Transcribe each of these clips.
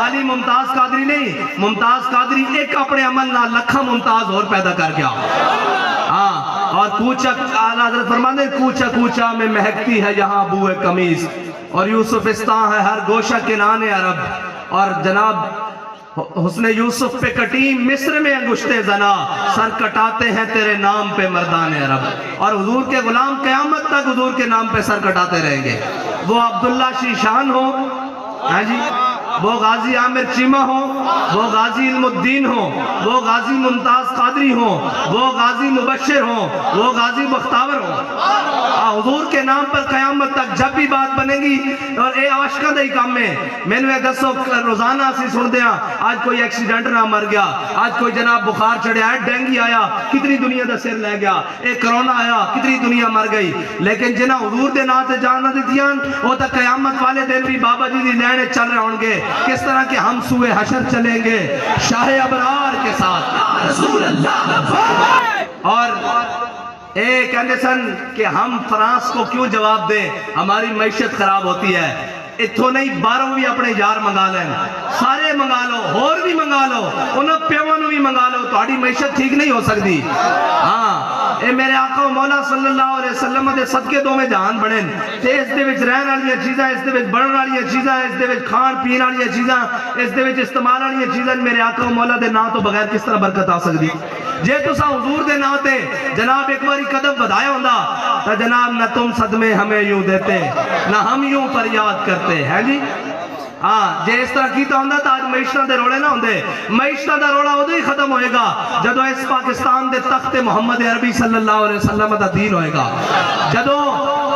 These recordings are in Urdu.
خالی ممتاز قادری نہیں، ممتاز قادری ایک اپنے عمل نہ لکھا ممتاز اور پیدا کر گیا. ہاں، اور کوچا اعلیٰ حضرت فرماتے ہیں کوچا کوچا میں مہکتی ہے یہاں بوئے قمیص، اور یوسفستان ہے ہر گوشہ کنان عرب. اور جناب حسن یوسف پہ کٹی مصر میں انگشتے زنا، سر کٹاتے ہیں تیرے نام پہ مردان عرب. اور حضور کے غلام قیامت تک حضور کے نام پہ سر کٹاتے رہیں گے. وہ عبداللہ شیشان ہو، ہاں جی، وہ غازی عامر چیمہ ہو، وہ غازی علم الدین ہو، وہ غازی ممتاز قادری ہو، وہ غازی مبشر ہو، وہ غازی بختاور ہو. حضور کے نام پر قیامت تک جب بھی بات بنے گی. اور اے عاشقہ دے کام میں نے دسو روزانہ سی سن دیا آج کوئی ایکسیڈنٹ نہ مر گیا، آج کوئی جناب بخار چڑھیا ہے، ڈینگی آیا کتنی دنیا دا سر لے گیا، ایک کرونا آیا کتنی دنیا مر گئی. لیکن جنہ حضور دے نام سے جان نہ دیتیاں وہ تک قیامت والے دن بھی بابا جی دی لینے چل رہے ہوں گے. کس طرح کہ ہم سوئے حشر چلیں گے شاہ ابرار کے ساتھ. رسول اللہ. اور اے کہندے سن کہ ہم فرانس کو کیوں جواب دیں، ہماری معیشت خراب ہوتی ہے. اتھو نہیں باہروں بھی اپنے یار منگا لیں، سارے منگا لو، اور بھی منگا لو، انہوں پیوانوں بھی منگا لو، تو آڑی معیشت ٹھیک نہیں ہو سکتی. ہاں اے میرے آقا و مولا صلی اللہ علیہ وسلم دے صدقے دو میں جہان بڑھیں تے اس دے وچ رہن والی چیزاں، اس دے وچ بڑھن والی چیزاں، اس دے وچ کھان پین والی چیزاں، اس دے وچ استعمال والی چیزاں. میرے آقا و مولا دے نام تو بغیر کس طرح برکت آ سکتی. جے تسا حضور دے نام تے جناب ایک باری قدم بدھایا ہوندا تو جناب نہ تم صدمے ہمیں یوں دیتے نہ ہم یوں فریاد کرتے ہیں جی. ہاں جے اس طرح کیتا ہوندہ تو آج معیشتہ دے روڑے نہ ہوندے. معیشتہ دا روڑا ادھر ہی ختم ہوئے گا جدو اس پاکستان دے تخت محمد عربی صلی اللہ علیہ وسلم دا دین ہوئے گا. جدو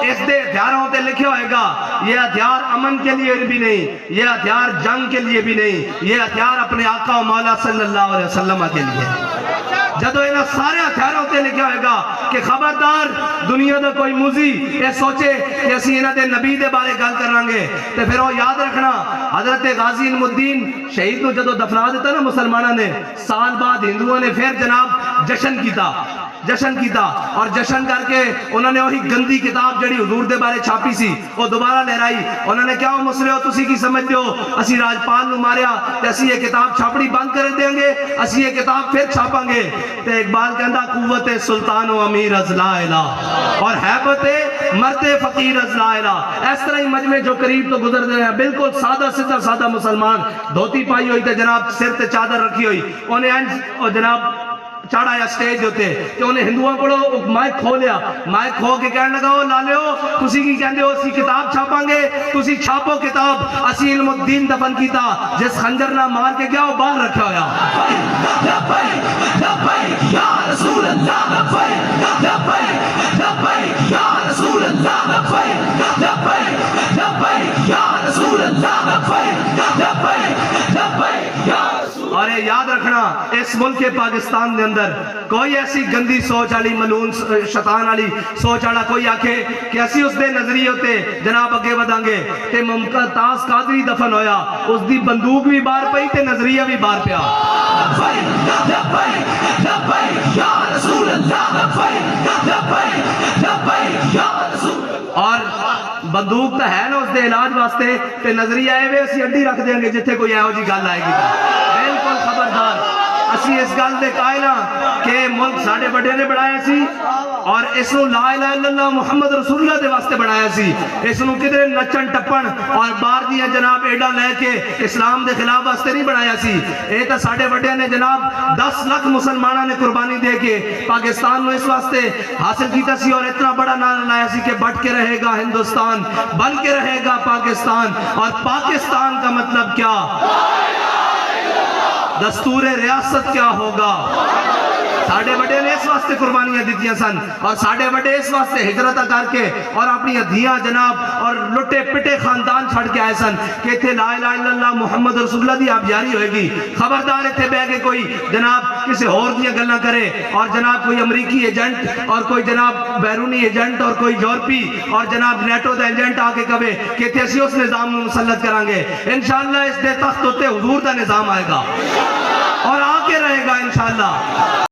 اس دے ہتھیاروں تے لکھے ہوئے گا یہ ہتھیار امن کے لیے بھی نہیں، یہ ہتھیار جنگ کے لیے بھی نہیں، یہ ہتھیار اپنے آقا و مولا صلی اللہ علیہ وسلم کے لیے. جدو انہاں سارے ہتھیاروں تے لکھا ہوئے گا کہ خبردار دنیا دا کوئی موزی یہ سوچے کہ اسی انہاں دے نبی دے بارے گل کریں گے تو پھر وہ یاد رکھنا حضرت غازی علم الدین شہید کو جدو دفنا دیتا نا مسلمانہ نے، سال بعد ہندوؤں نے پھر جناب جشن کیتا اور جشن کر کے انہوں نے وہی گندی کتاب جڑی حضور دے بارے چھاپی سی وہ دوبارہ لہرائی. انہوں نے کیا مسئلے ہو تسی کی سمجھتے ہو اسی راجپال نو ماریا تے اسی یہ کتاب چھاپڑی بند کر دیں گے، اسی یہ کتاب پھر چھاپاں گے. تے اقبال کہندہ قوت سلطان و امیر از لا الہ اور حیبت مرد فقیر از لا الہ. اس طرح ہی مجمع جو قریب تو گزر دے ہیں بالکل سادہ سادہ مسلمان دھوتی پائی ہوئی تے جناب سر تے چادر رکھی ہوئی انہیں جناب چاڑھایا سٹیج ہوتے کہ انہیں ہندوؤں کو مائک کھو لیا، مائک کھو کے کہنے لگا لالیو تسی کی کہندے ہو اسی کتاب چھاپاں گے، تسی چھاپو کتاب. اسی علم الدین دفن کیتا جس خنجر نہ مار کے گیا وہ باہر رکھا ہویا. لبیک یا رسول اللہ، لبیک لبیک یا رسول اللہ، لبیک لبیک یا رسول اللہ، لبیک لبیک یا رسول. اور یہ یاد رکھنا اس ملک کے پاکستان دے اندر کوئی ایسی گندی سوچ والی ملون شیطان والی سوچ والا کوئی آکھے کہ اسی اس دے نظریے ہوتے جناب اگے وداں گے تے ممتاز قادری دفن ہویا اس دی بندوق بھی باہر پئی تے نظریہ بھی باہر پیا. اور بندوق تا ہے نا اس دے علاج واسطے تے نظریہ آئے وے اسی اڈی رکھ دیں گے جتھے کوئی ایہو جی گل آئے گی. بالکل خبردار اسی اس گل دے قائلہ کہ ملک ساڑھے بڑے نے بڑھایا سی اور اس نو لا الہ الا اللہ محمد رسول اللہ دے واسطے بڑھایا سی. اس نو کدھر نچن ٹپن اور بار دیا جناب ایڈا لے کے اسلام دے خلاف واسطے نہیں بڑھایا سی. اے تا ساڑھے بڑے نے جناب 10 لاکھ مسلمانہ نے قربانی دے کے پاکستان نو اس واسطے حاصل کیتا سی اور اتنا بڑا نعرہ لایا سی کہ بٹ کے رہے گا ہندوستان، بن کے رہے گا پاکستان. اور پاکستان کا مطلب کیا، دستور ریاست کیا ہوگا. ساڑھے بڑے نے اس واسطے قربانیاں دیتیاں سن اور ساڑھے بڑے اس واسطے ہجرت کر کے اور اپنی دھیاں جناب اور لٹے پٹے خاندان چھڑ کے آئے سن کہ تھے لا الہ الا اللہ محمد رسول اللہ دی آپ جاری ہوئے گی. خبردار تھے بے کہ کوئی جناب کسی اور دیا گلنا کرے اور جناب کوئی امریکی ایجنٹ اور کوئی جناب بیرونی ایجنٹ اور کوئی یورپی اور جناب نیٹو دا ایجنٹ آکے کبے کہ تھے اسی اس نظام میں مسلط کرانگے. انشاءاللہ اس دے تخت ہوتے حضور دا نظام آئے گا اور آکے رہے گا انشاءاللہ.